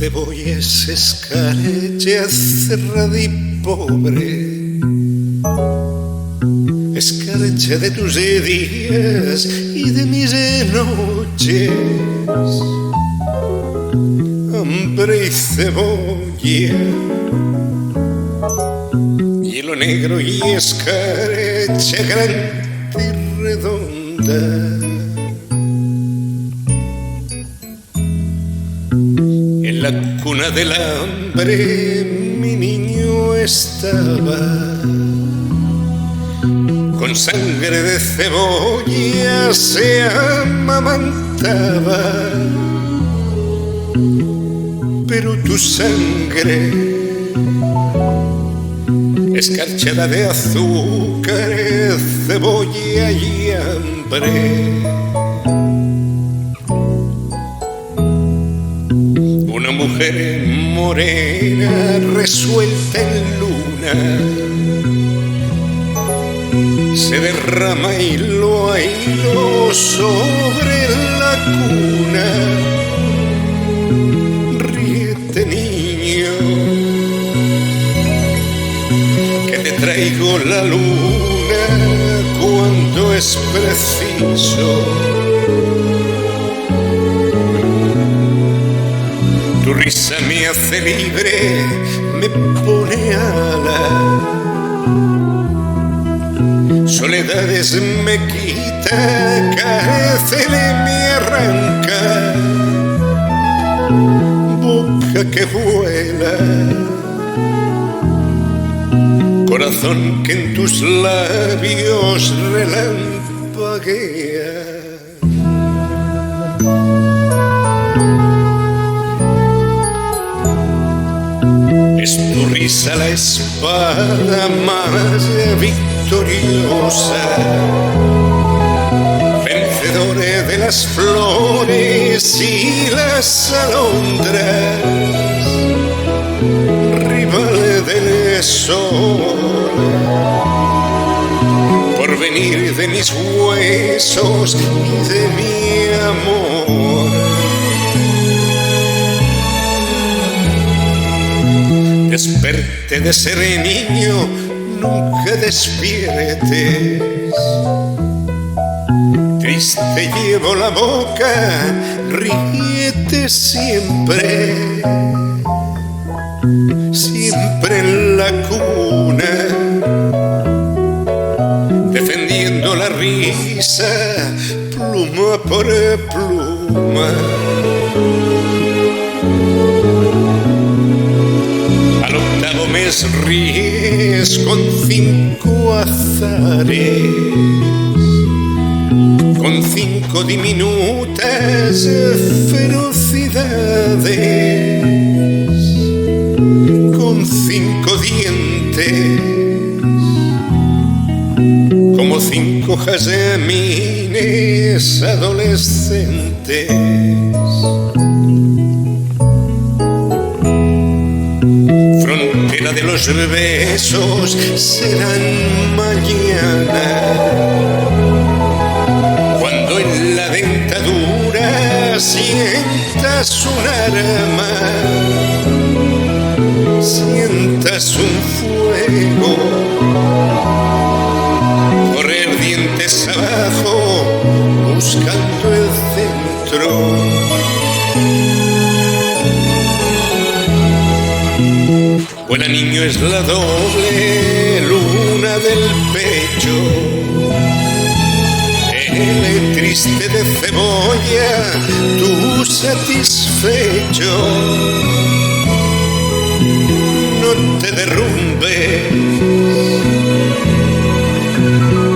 cebolla es escarcha cerrada y pobre, escarcha de tus días y de mis noches, hambre y cebolla, hielo negro y escarcha grande y redonda. En la cuna del hambre mi niño estaba, con sangre de cebolla se amamantaba, pero tu sangre, escarchada de azúcar, cebolla y hambre. Una mujer morena resuelta en luna se derrama hilo a hilo sobre la cuna. Ríete, niño, que te traigo la luna cuando es preciso. Tu risa me hace libre, me pone ala. Soledades me quita, cárceles me arranca. Boca que vuela, corazón que en tus labios relampaguea. Es tu risa la espada más victoriosa, vencedora de las flores y las alondras, rival del sol, porvenir de mis huesos y de mi amor. Desperte de ser niño, nunca despiertes. Triste llevo la boca, ríete siempre, siempre en la cuna, defendiendo la risa, pluma por pluma. Al octavo mes ríes con 5 azares, con 5 diminutas ferocidades, con 5 dientes, como 5 jazmines adolescentes. Frontera de los besos serán mañana, cuando en la dentadura sientas un arma, sientas un fuego, correr dientes abajo buscando el centro. Buena niño es la doble luna del pecho, el triste de cebolla, tú satisfecho. No te derrumbes,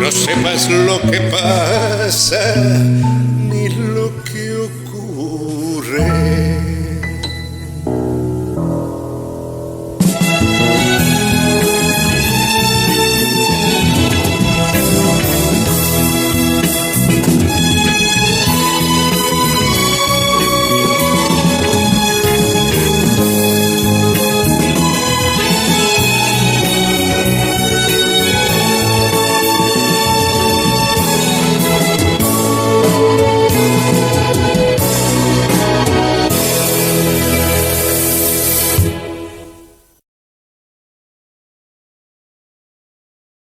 no sepas lo que pasa,